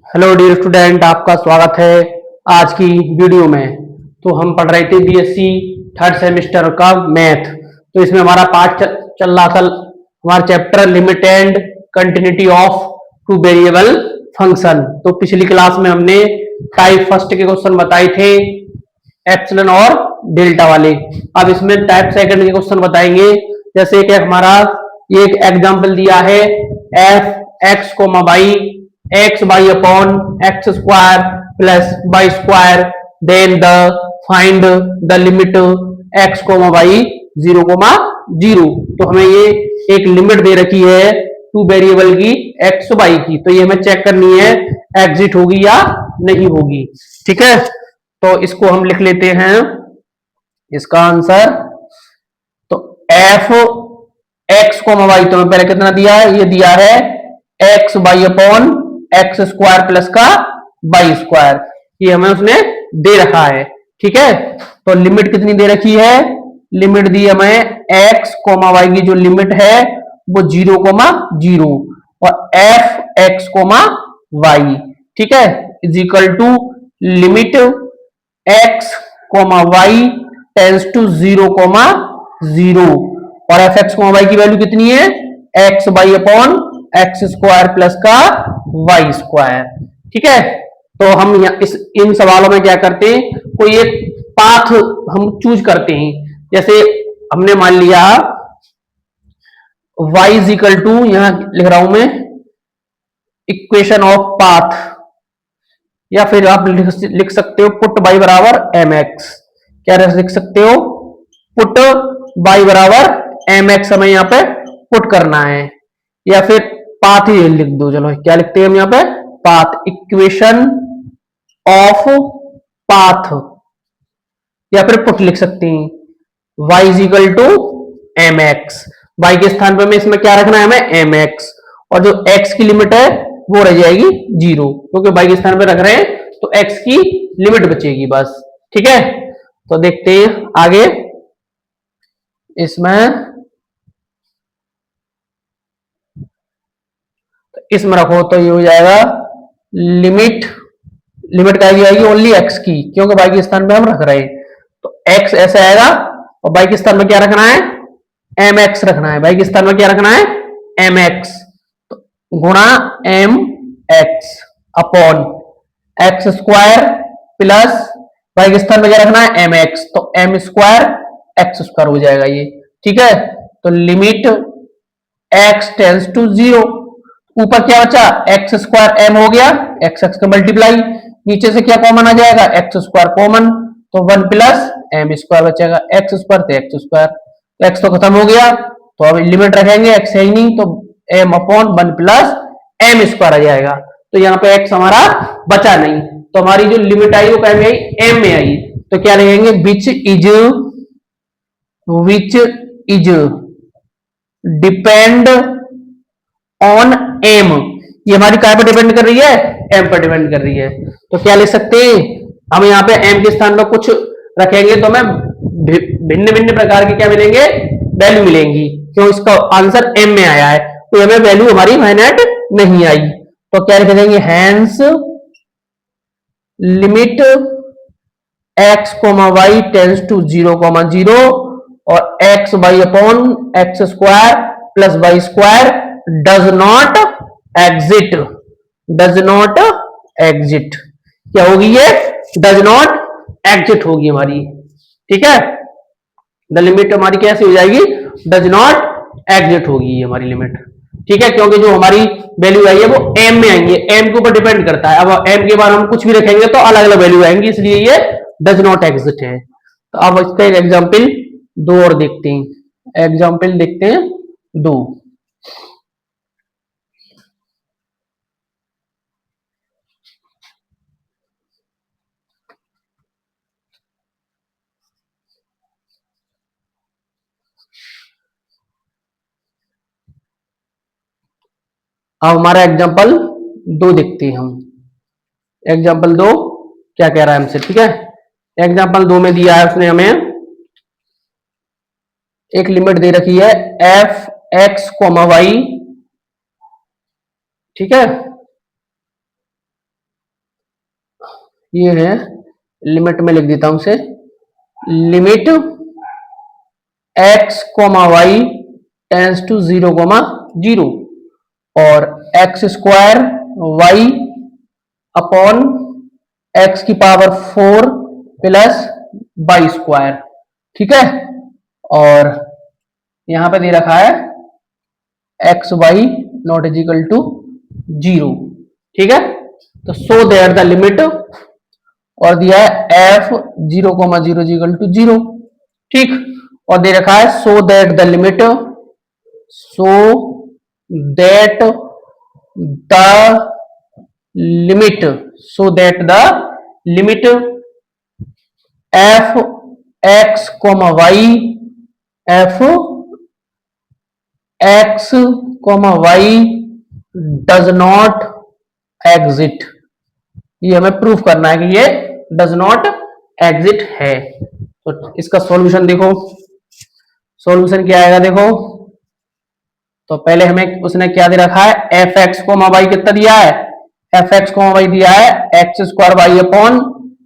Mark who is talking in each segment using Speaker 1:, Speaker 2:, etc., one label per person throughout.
Speaker 1: Hello dear student, आपका स्वागत है आज की वीडियो में। तो हम पढ़ रहे थे बीएससी थर्ड सेमेस्टर का मैथ। तो इसमें हमारा पार्ट चल रहा था, हमारा chapter limit and continuity of two variable function. तो पिछली क्लास में हमने टाइप फर्स्ट के क्वेश्चन बताए थे, एप्सिलॉन और डेल्टा वाले। अब इसमें टाइप सेकंड के क्वेश्चन बताएंगे। जैसे कि हमारा ये एक एग्जांपल दिया है, F x comma Y X Y upon x square plus Y square, then the find the limit x comma Y zero comma zero. तो हमें ये एक लिमिट दे रखी है टू वेरिएबल की, एक्स वाई की। तो ये हमें चेक करनी है एग्जिट होगी या नहीं होगी। ठीक है, तो इसको हम लिख लेते हैं इसका आंसर। तो एफ एक्स कोमा वाई तो हमें पहले कितना दिया है, ये दिया है x Y upon x square plus का वाई स्क्वायर, ये हमें उसने दे रखा है। ठीक है, तो लिमिट कितनी दे रखी है, लिमिट दी हमें एक्स कोमा वाई की जो लिमिट है वो जीरो कोमा जीरो और एफ एक्स कोमा वाई। ठीक है, is equal to limit x comma Y tends to zero comma zero और एफ एक्स कोमा वाई की वैल्यू कितनी है, x Y upon x square plus का वाई स्क्वायर। ठीक है, तो हम इन सवालों में क्या करते हैं, कोई एक पाथ हम चूज करते हैं। जैसे हमने मान लिया y इज इक्वल टू, यहां लिख रहा हूं मैं, इक्वेशन ऑफ पाथ, या फिर आप लिख सकते हो पुट y बराबर एम एक्स। क्या लिख सकते हो, पुट y बराबर एम एक्स हमें यहां पे पुट करना है, या फिर पाथ ही लिख दो। चलो क्या लिखते हैं हम यहां पे, पाथ, इक्वेशन ऑफ पाथ, या फिर पुट लिख सकते हैं y is equal to M X. Y के स्थान पर में इसमें क्या रखना है हमें, एम एक्स, और जो x की लिमिट है वो रह जाएगी जीरो, क्योंकि y के स्थान पर रख रहे हैं तो x की लिमिट बचेगी बस। ठीक है, तो देखते हैं आगे इसमें रखो तो ये हो जाएगा लिमिट, लिमिट क्या आएगी ओनली x की, क्योंकि y के स्थान पे हम रख रहे हैं। तो x ऐसे आएगा और y के स्थान में क्या रखना है, एम एक्स रखना है। y के स्थान में क्या रखना है, एम एक्स, तो गुणा M X upon x square plus y के स्थान में क्या रखना है, एम एक्स, तो एम स्क्वायर एक्स स्क्वायर हो जाएगा ये। ठीक है, तो limit x tends to zero, ऊपर क्या बचा, एक्स स्क्वायर एम हो गया, एक्स एक्स का मल्टीप्लाई, नीचे से क्या कॉमन आ जाएगा, एक्स स्क्वायर कॉमन, तो वन प्लस एम स्क्वायर बचेगा, एक्स स्क्वायर तो एक्स स्क्वायर, एक्स तो खत्म हो गया, तो अब लिमिट रखेंगे, एक्स है ही नहीं, तो m upon one plus M square आ जाएगा। तो यहाँ पे एक्स हमारा बचा नहीं, तो हमारी जो लिमिट आई वो क्या में आई, एम में आई। तो क्या लिखेंगे, which is depend on M, ये हमारी काय पर डिपेंड कर रही है, एम पर डिपेंड कर रही है। तो क्या लिख सकते हैं हम यहाँ पे, एम के स्थान पर कुछ रखेंगे तो हमें भिन्न भिन्न प्रकार के क्या मिलेंगे, वैल्यू मिलेंगी, क्यों, इसका आंसर एम में आया है, तो हमें वैल्यू हमारी फाइनाइट नहीं आई। तो क्या लिख देंगे, hence limit x comma Y tends to zero comma zero और x Y upon x square plus Y square does not exist, does not exist, क्या होगी ये, डज नॉट एग्जिट होगी हमारी। ठीक है, द लिमिट हमारी कैसे हो जाएगी, डज नॉट एग्जिट होगी हमारी लिमिट। ठीक है, क्योंकि जो हमारी वैल्यू आई है वो एम में आएंगे, एम के ऊपर डिपेंड करता है। अब एम के बाद हम कुछ भी रखेंगे तो अलग अलग वैल्यू आएंगी, इसलिए ये डज नॉट एग्जिट है। तो अब इसका एक एग्जाम्पल दो और देखते हैं, एग्जाम्पल देखते हैं दो। अब हमारा एग्जाम्पल दो देखते हैं हम, एग्जाम्पल दो क्या कह रहा है हमसे। ठीक है, एग्जाम्पल दो में दिया है उसने हमें एक लिमिट दे रखी है एफ एक्स कोमा वाई। ठीक है, ये है लिमिट में लिख देता हूं उसे, limit x comma Y tends to 0,0 और X square Y upon X की पावर 4 प्लस वाई स्क्वायर। ठीक है, और यहां पे दे रखा है x Y not is equal to 0। ठीक है, तो सो दैट द लिमिट, और दिया है एफ 0,0 इक्वल टू 0। ठीक, और दे रखा है so that the limit, so that the limit, so that the limit F x comma Y, F x comma Y does not exist, ये हमें प्रूफ करना है कि ये डज नॉट एग्जिट है। तो इसका सॉल्यूशन देखो, सॉल्यूशन क्या आएगा देखो। तो पहले हमें उसने क्या दे रखा है, एफ एक्स कोमा वाई कितना दिया है, एफ एक्स कोमा वाई दिया है X square Y upon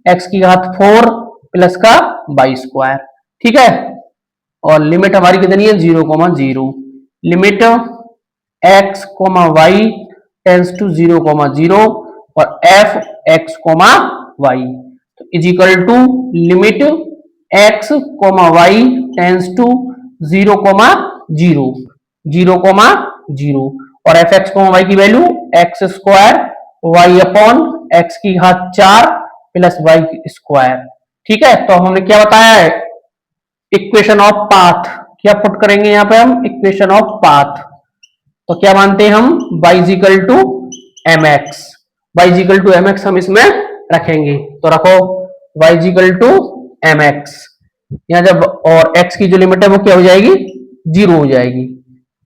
Speaker 1: X की घात 4 प्लस का वाई स्क्वायर। ठीक है, और लिमिट हमारी कितनी है 0,0, limit x comma Y tends to 0,0 और एफ एक्स कोमा वाई, तो is equal to limit x comma Y tends to 0,0, 0,0 और एफ एक्स कोमा वाई की value X square Y upon X की घात 4 प्लस वाई स्क्वायर। ठीक है, तो हमने क्या बताया है, इक्वेशन ऑफ पाथ, क्या पुट करेंगे यहां पे हम, इक्वेशन ऑफ पाथ। तो क्या मानते हैं हम, y is equal to M X, Y is equal to M X हम इसमें रखेंगे। तो रखो y is equal to M X, यहां जब और x की जो लिमिट है वो क्या हो जाएगी, 0 हो जाएगी,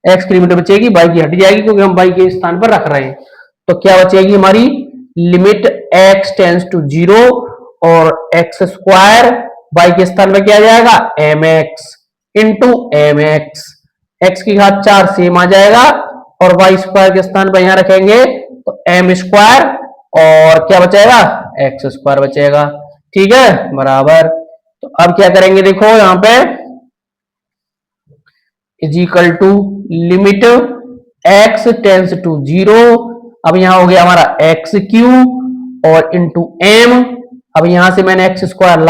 Speaker 1: x की लिमिट बचेगी, y की हट जाएगी क्योंकि हम y के स्थान पर रख रहे हैं। तो क्या बचेगी हमारी लिमिट x टेंस टू 0 और एक्स स्क्वायर y के स्थान पर क्या आ जाएगा, M X into M X, X की घात 4 सेम आ जाएगा और वाई स्क्वायर के स्थान पर यहां रखेंगे तो एम स्क्वायर और क्या बचेगा, एक्स स्क्वायर बचेगा। ठीक है, बराबर। तो अब क्या करेंगे देखो यहां पे, is equal to limit X tends to 0, अब यहां हो गया हमारा एक्स क्यू और इंटू एम, अब यहां से मैंने एक्स स्क्वायर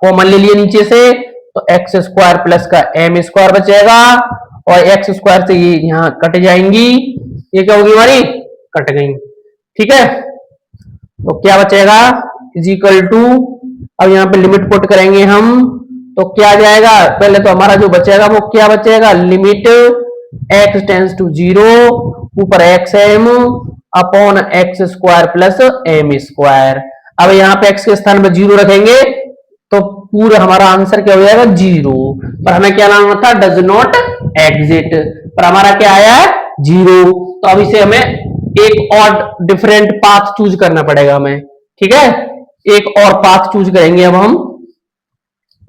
Speaker 1: कॉमन ले लिया नीचे से, तो एक्स स्क्वायर प्लस का एम स्क्वायर बचेगा और एक्स स्क्वायर से ये यहां कट जाएंगी, ये क्या होगी हमारी, कट गई। ठीक है, तो क्या बचेगा, इज इक्वल टू, अब यहां पे लिमिट पुट करेंगे हम, तो क्या आ जाएगा, पहले तो हमारा जो बचेगा वो क्या बचेगा, लिमिट एक्स टेंस टू 0 ऊपर X M upon x square plus M square. अब यहाँ पे एक्स के स्थान पर 0 रखेंगे तो पूरा हमारा आंसर क्या हो जाएगा, 0। पर हमें क्या लाना था, डज नॉट एग्जिट, पर हमारा क्या आया है, 0। तो अब इसे हमें एक और डिफरेंट पाथ चूज करना पड़ेगा हमें। ठीक है, एक और पाथ चूज करेंगे अब हम,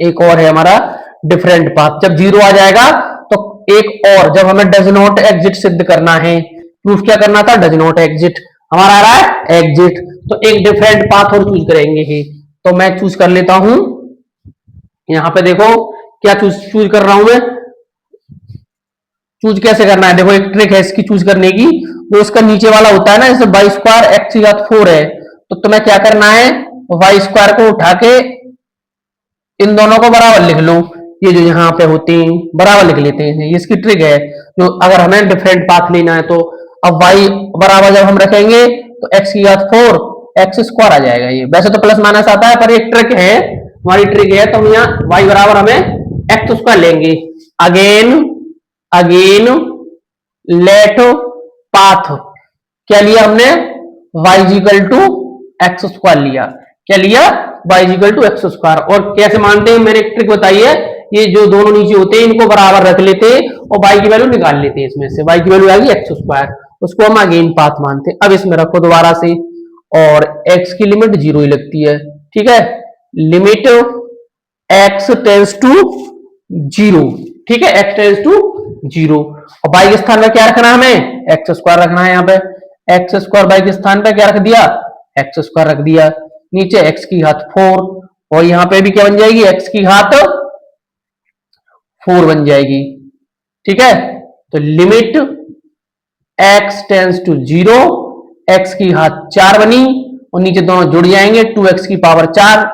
Speaker 1: एक और है हमारा डिफरेंट पाथ। जब 0 आ जाएगा तो एक और, जब हमें डज नॉट एग्जिट सिद्ध करना है, प्रूफ क्या करना था, डज नॉट एग्जिट, हमारा आ रहा है एग्जिट, तो एक डिफरेंट पाथ और चूज करेंगे ही। तो मैं चूज कर लेता हूं, यहां पे देखो क्या चूज कर रहा हूं मैं, चूज कैसे करना है, देखो एक ट्रिक है इसकी चूज करने की, जो इसका नीचे वाला होता है ना, जैसे वाई स्क्वायर एक्स की घात 4 है, तो तुम्हें क्या करना है, वाई स्क्वायर को उठा के इन दोनों को बराबर लिख लो, ये जो यहाँ पे होते हैं बराबर लिख लेते हैं, ये इसकी ट्रिक है, जो अगर हमें डिफरेंट पाथ लेना है तो। अब y बराबर जब हम रखेंगे तो x की घात 4 एक्स स्क्वायर आ जाएगा, ये वैसे तो प्लस माइनस आता है पर एक ट्रिक है, हमारी ट्रिक है, तो हम यहाँ y बराबर हमें एक्स स्क्वायर लेंगे। अगेन अगेन लेट पाथ, क्या लिया हमने, y equal to X square लिया, क्या लिया, y equal to X square. और कैसे मानते हैं, मैंने एक ट्रिक बताई है, ये जो दोनों नीचे होते हैं इनको बराबर रख लेते हैं और y की वैल्यू निकाल लेते हैं, इसमें से y की वैल्यू आ गई एक्स स्क्वायर, उसको हम अगेन पाथ मानते हैं। अब इसमें रखो दोबारा से, और x की लिमिट 0 ही लगती है। ठीक है, लिमिट x टेंस टू 0, ठीक है, x टेंस टू 0, और y के स्थान में क्या रखना है हमें, एक्स स्क्वायर रखना है। यहाँ पे एक्स स्क्वायर y के स्थान पे क्या रख दिया, एक्स स्क्वायर रख दिया। नीचे x की घात 4, और यहाँ पे भी क्या बन जाएगी, x की घात 4 बन जाएगी। ठीक है, तो limit x tends to 0, x की घात 4 बनी, और नीचे दोनों जुड़ जाएंगे, 2x की पावर 4।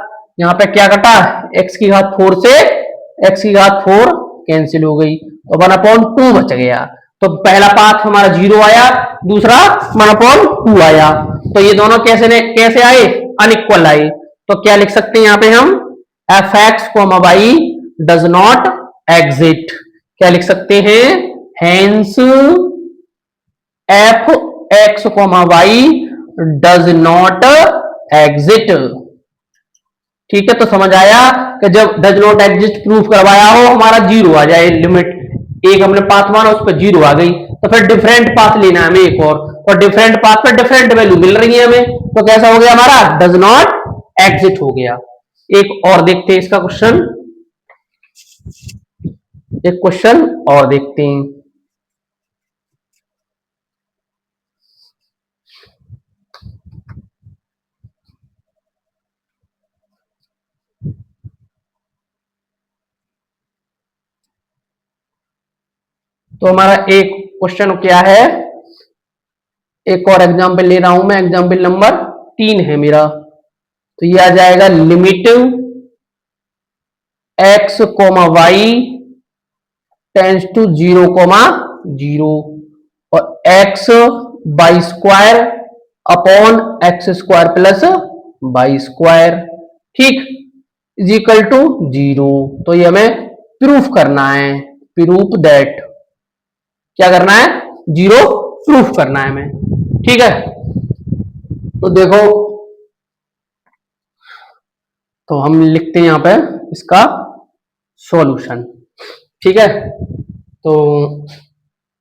Speaker 1: यहाँ पे क्या कटा, x की घात 4 से x की घात 4 कैंसिल हो गई, तो 1/2 बच गया। तो पहला पाथ हमारा 0 आया, दूसरा 1/2 आया। तो ये दोनों कैसे आए, अनइक्वल आए। तो क्या लिख सकते हैं यहाँ पे हम, F x y does not exist. क्या लिख सकते हैं, hence F x y does not exit. ठीक है, तो समझ आया कि जब डज नॉट एग्जिस्ट प्रूफ करवाया हो, हमारा 0 आ जाए, लिमिट एक हमने पाथ माना, उस पर 0 आ गई, तो फिर डिफरेंट पाथ लेना है हमें एक और डिफरेंट पाथ पर डिफरेंट वैल्यू मिल रही है हमें, तो कैसा हो गया हमारा, डज नॉट एग्जिट हो गया। एक और देखते हैं इसका क्वेश्चन, एक क्वेश्चन और देखते हैं। तो हमारा एक क्वेश्चन क्या है, एक और एग्जांपल ले रहा हूं मैं, एग्जांपल नंबर 3 है मेरा। तो ये आ जाएगा limit x y tends to 0 और x by square upon x square plus by square, ठीक, इज इक्वल टू 0। तो ये हमें प्रूफ करना है, प्रूफ दैट, क्या करना है, 0 प्रूफ करना है हमें। ठीक है, तो देखो, तो हम लिखते हैं यहां पे इसका सॉल्यूशन। ठीक है, तो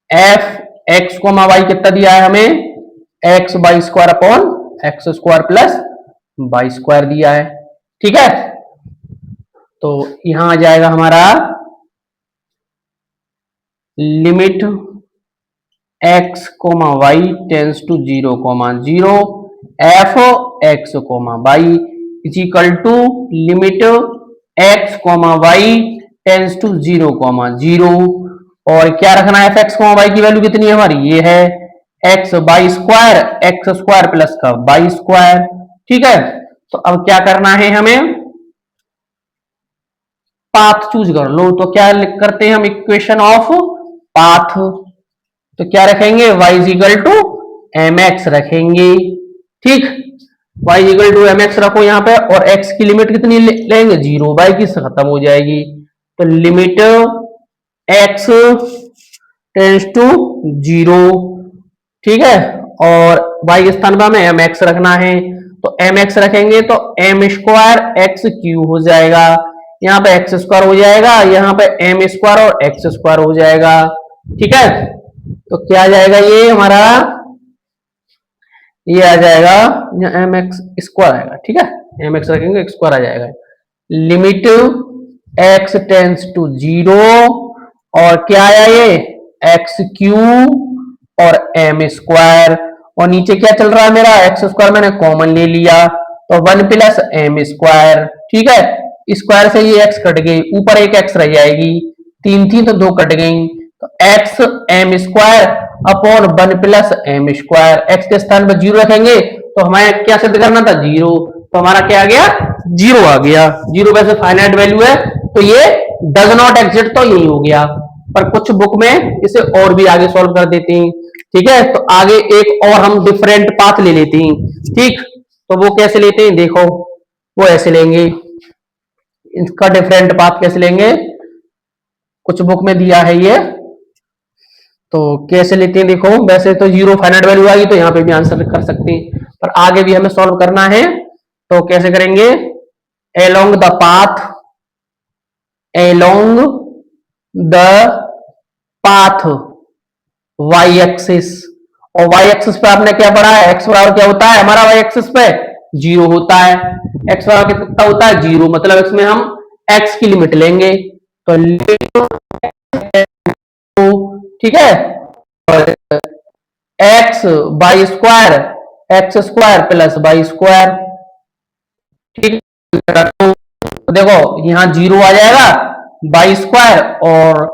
Speaker 1: एफ एक्स को वाई कितना दिया है हमें, X by square upon x square plus by square दिया है। ठीक है, तो यहां आ जाएगा हमारा limit x comma Y tends to 0 F x comma Y is equal to limit x comma Y tends to 0 और क्या रखना है, एफ एक्स कोमा वाई की वैल्यू कितनी है हमारी, ये है X by square X square plus का बाई स्क्वायर। ठीक है, तो अब क्या करना है हमें, पाथ चूज कर लो। तो क्या करते हैं हम, इक्वेशन ऑफ पाथ, तो क्या रखेंगे, y is equal to M X रखेंगे। ठीक, y is equal to M X रखो यहाँ पे, और x की लिमिट कितनी लेंगे, 0, y की खत्म हो जाएगी। तो लिमिट x टेंस टू 0, ठीक है, और y के स्थान पर हमें एम एक्स रखना है, तो एम एक्स रखेंगे तो एम स्क्वायर एक्स क्यू हो जाएगा, यहाँ पे एक्स स्क्वायर हो जाएगा, यहाँ पे एम स्क्वायर और एक्स स्क्वायर हो जाएगा। ठीक है, तो क्या आ जाएगा ये हमारा, ये आ जाएगा यहाँ एम एक्स स्क्वायर आएगा। ठीक है, एम एक्स रखेंगे स्क्वायर आ जाएगा। लिमिट एक्स टेंस टू 0 और क्या आया ये, एक्स क्यू और एम स्क्वायर, और नीचे क्या चल रहा है मेरा, एक्स स्क्वायर मैंने कॉमन ले लिया, तो 1 प्लस एम स्क्वायर। ठीक है, स्क्वायर से ये एक्स कट गई, ऊपर एक एक्स रह जाएगी, 3 थी तो 2 कट गई, तो X M square upon 1 plus M square, X के स्थान पर 0 रखेंगे तो हमें क्या सिद्ध करना था, 0, तो हमारा क्या आ गया, 0 आ गया। 0 वैसे फाइनाइट वैल्यू है, तो ये डज नॉट एग्जिस्ट तो यही हो गया, पर कुछ बुक में इसे और भी आगे सॉल्व कर देते हैं। ठीक है, तो आगे एक और हम डिफरेंट पाथ ले लेते हैं। ठीक, तो वो कैसे लेते हैं, देखो वो ऐसे लेंगे, इसका डिफरेंट पाथ कैसे लेंगे, कुछ बुक में दिया है ये, तो कैसे लेते हैं देखो, वैसे तो 0 फाइनाइट वैल्यू आएगी तो यहाँ पे भी आंसर कर सकते हैं, पर आगे भी हमें सॉल्व करना है, तो कैसे करेंगे, along the path, along the path Y axis, और वाई एक्सिस पे आपने क्या पढ़ा है, एक्स बराबर क्या होता है हमारा, वाई एक्सिस पे 0 होता है, एक्स बराबर कितना होता है, 0, मतलब इसमें हम एक्स की लिमिट लेंगे, तो ठीक है, और x by square X square plus by square, ठीक है, तो देखो यहाँ 0 आ जाएगा, वाई स्क्वायर, और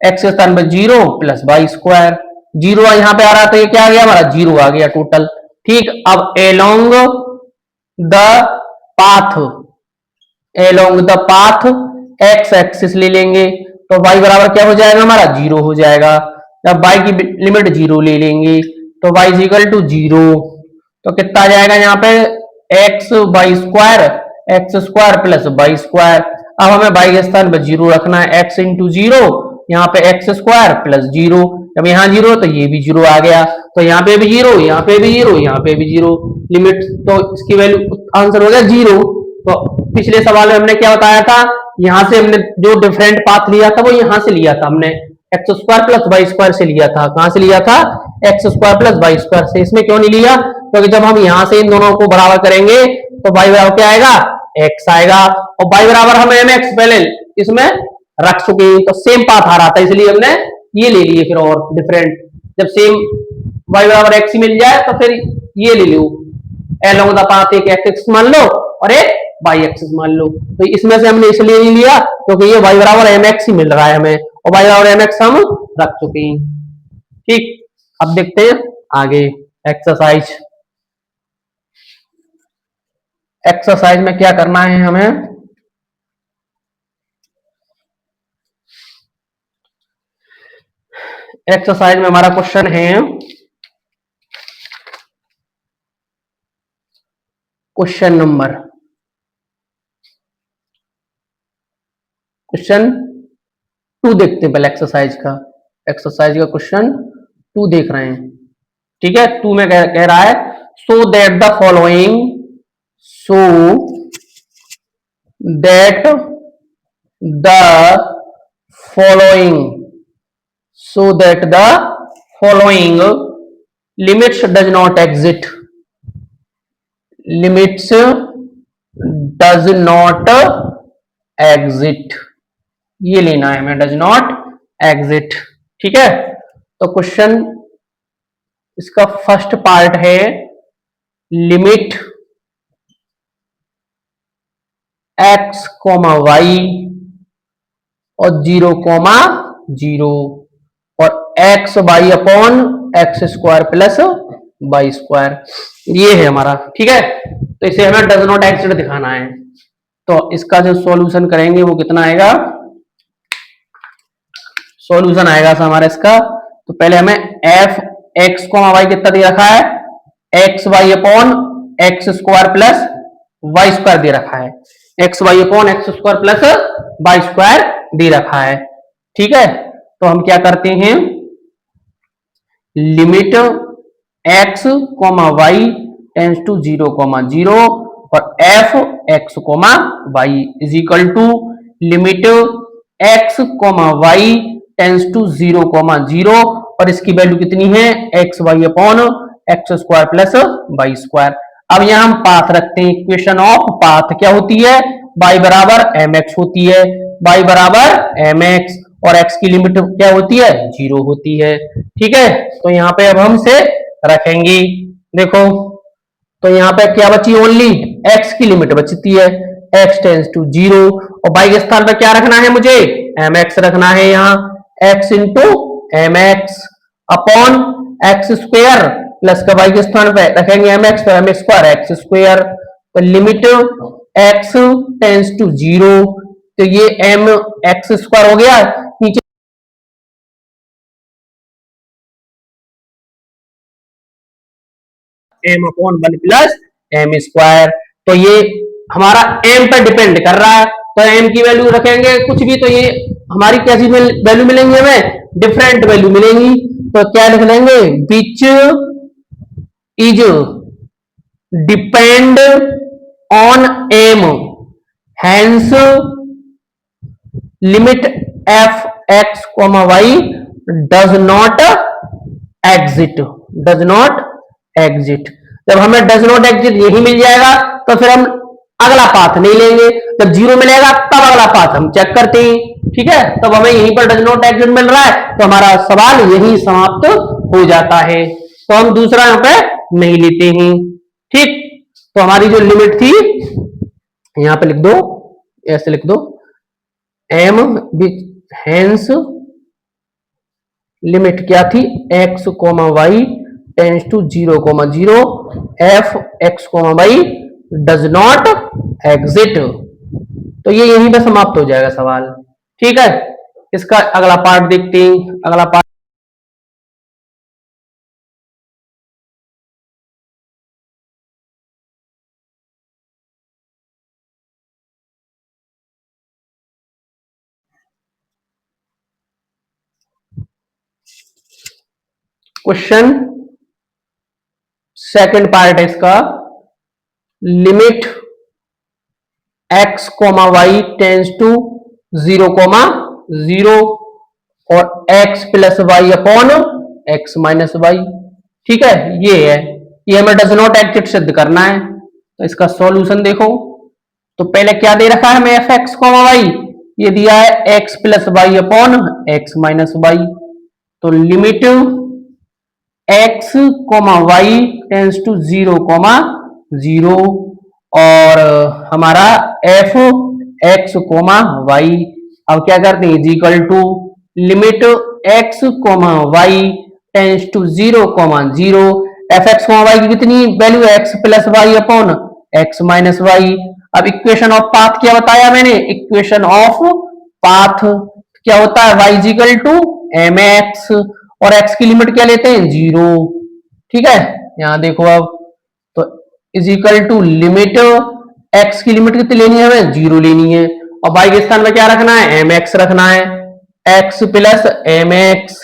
Speaker 1: एक्स के स्थान पर 0 प्लस वाई स्क्वायर। 0 यहाँ पे आ रहा, तो ये क्या आ गया हमारा, 0 आ गया टोटल। ठीक, अब along the path, along the path x axis ले लेंगे, तो y बराबर क्या हो जाएगा हमारा, 0 हो जाएगा। जब y की लिमिट 0 ले लेंगे तो y इज इक्वल टू 0, तो कितना आ जाएगा यहाँ पे, X Y square, X square plus Y square. अब हमें y के स्थान पर 0 रखना है, x इंटू 0, यहाँ पे एक्स स्क्वायर प्लस 0, जब यहाँ 0 तो ये भी 0 आ गया, तो यहाँ पे भी 0, यहाँ पे भी 0, यहाँ पे भी 0, लिमिट, तो इसकी वैल्यू आंसर हो गया 0। तो पिछले सवाल में हमने क्या बताया था, यहां से हमने जो डिफरेंट पाथ लिया था वो यहां से लिया था, हमने X square plus Y square से लिया था। कहां से लिया था, X square plus Y square से। इसमें क्यों नहीं लिया, क्योंकि जब हम यहां से इन दोनों को बराबर करेंगे तो वाई बराबर क्या आएगा, एक्स आएगा, और वाई बराबर हम एम एक्स पहले इसमें रख चुके, तो सेम पाथ आ रहा था, इसलिए हमने ये ले लिए। फिर और डिफरेंट, जब सेम वाई बराबर एक्स ही मिल जाए तो फिर ये ले लो, एलोंग द पाथ एक एक्स मान लो और एक वाई एक्सिस मान लो। तो इसमें से हमने इसलिए नहीं लिया क्योंकि ये y बराबर एम एक्स ही मिल रहा है हमें, और y बराबर एम एक्स हम रख चुके हैं। ठीक, अब देखते हैं आगे एक्सरसाइज। एक्सरसाइज में क्या करना है हमें, एक्सरसाइज में हमारा क्वेश्चन है, क्वेश्चन नंबर, क्वेश्चन 2 देखते हैं पहले एक्सरसाइज का। एक्सरसाइज का क्वेश्चन 2 देख रहे हैं। ठीक है, 2 में कह रहा है, so that the following, so that the following, so that the following limits does not exit, limits does not exist, ये लेना है हमें, डज नॉट एग्जिट। ठीक है, तो क्वेश्चन इसका फर्स्ट पार्ट है, लिमिट एक्स कोमा वाई और 0,0 और x Y upon x square plus Y square, ये है हमारा। ठीक है, तो इसे हमें डज नॉट एग्जिट दिखाना है। तो इसका जो सॉल्यूशन करेंगे वो कितना आएगा, सॉल्यूशन आएगा हमारा इसका, तो पहले हमें एफ एक्स कोमा वाई कितना दे रखा है, x Y upon x square plus Y square दे रखा है, x Y upon x square plus Y square दे रखा है। ठीक है, तो हम क्या करते हैं, limit x comma Y tends to 0,0 और F x comma Y is equal to limit x comma Y tends to 0,0 और इसकी वैल्यू कितनी है, x Y upon x square plus Y square. अब यहां हम पाथ रखते हैं, इक्वेशन ऑफ पाथ क्या होती है, y बराबर एम एक्स होती है, y बराबर एम एक्स और x की लिमिट क्या होती है, 0 होती है। ठीक है, तो यहाँ पे अब हम से रखेंगे, देखो तो यहाँ पे क्या बची, ओनली x की लिमिट बचती है, x टेंस टू 0 और y के स्थान पर क्या रखना है मुझे, एम एक्स रखना है, यहाँ x into M X upon x square plus का y के स्थान पर रखेंगे एम एक्स, तो एम स्क्वायर एक्स स्क्वायर, तो लिमिट x टेंस टू 0, तो ये एम एक्स स्क्वायर हो गया, नीचे M upon 1 plus M square, तो ये हमारा एम पर डिपेंड कर रहा है, तो एम की वैल्यू रखेंगे कुछ भी तो ये हमारी कैसी वैल्यू मिलेंगी, हमें डिफरेंट वैल्यू मिलेंगी। तो क्या लिख लेंगे, which is depend on M, hence limit F x comma Y does not exist, does not exist. जब हमें डज नॉट एग्जिट यही मिल जाएगा तो फिर हम अगला पाथ नहीं लेंगे, जब 0 मिलेगा तब अगला पाथ हम चेक करते हैं। ठीक है, तब हमें यहीं पर डज नॉट एग्जिट मिल रहा है तो हमारा सवाल यही समाप्त हो जाता है, तो हम दूसरा यहां पे नहीं लेते हैं। ठीक, तो हमारी जो लिमिट थी यहां पे लिख दो, ऐसे लिख दो, एम हेंस लिमिट क्या थी, X comma Y tends to 0,0, F x comma Y does not exist. तो ये यहीं पे समाप्त हो जाएगा सवाल। ठीक है, इसका अगला पार्ट देखते हैं। अगला पार्ट क्वेश्चन सेकंड पार्ट है इसका, limit x comma Y tends to 0,0 और X plus Y upon x minus Y. ठीक है, ये हमें डज नॉट एग्जिट सिद्ध करना है। तो इसका सॉल्यूशन देखो, तो पहले क्या दे रखा है हमें, एफ एक्स कोमा वाई, ये दिया है x plus Y upon x minus y. तो limit x comma Y tends to 0,0 और हमारा एफ एक्स कोमा वाई, अब क्या करते हैं, equal to limit x comma Y tends to 0,0, F x comma Y की कितनी वैल्यू है, x plus Y upon x minus Y. अब इक्वेशन ऑफ पाथ क्या बताया मैंने, इक्वेशन ऑफ पाथ क्या होता है, Y equal to M X और एक्स की लिमिट क्या लेते हैं, 0। ठीक है, यहां देखो अब, तो is equal to limit X की लिमिट कितनी लेनी है हमें, 0 लेनी है, और वाई के स्थान में क्या रखना है, एम एक्स रखना है, एक्स प्लस एम एक्स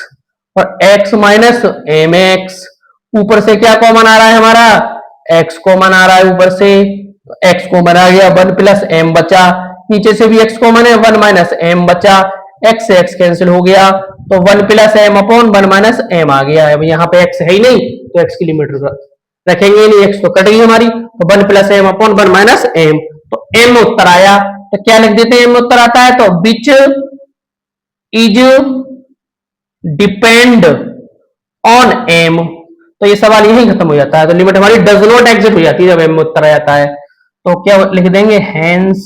Speaker 1: और एक्स माइनस एम एक्स। ऊपर से क्या कॉमन आ रहा है हमारा, एक्स कॉमन आ रहा है ऊपर से, एक्स कॉमन आ गया, 1 प्लस एम बचा, नीचे से भी एक्स कॉमन है, 1 माइनस एम बचा, एक्स से एक्स कैंसिल हो गया, तो 1 plus M upon 1 minus m आ गया। अब यहाँ पे एक्स है ही नहीं, तो एक्स की लिमिट रखेंगे नहीं, एक्स तो कट गई हमारी, तो 1 plus M upon 1 minus M, तो एम उत्तर आया। तो क्या लिख देते हैं, एम उत्तर आता है, तो which is depend on M, तो ये सवाल यही खत्म हो जाता है। तो लिमिट हमारी डज नॉट एग्जिट हो जाती है जब एम उत्तर आ जाता है। तो क्या लिख देंगे, hence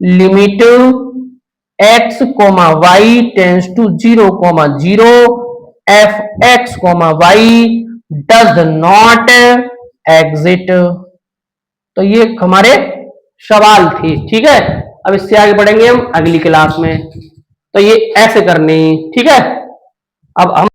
Speaker 1: limit x comma Y tends to 0,0, F x comma Y does not exist. तो ये हमारे सवाल थे। ठीक है, अब इससे आगे बढ़ेंगे हम अगली क्लास में। तो ये ऐसे करने, ठीक है। अब हम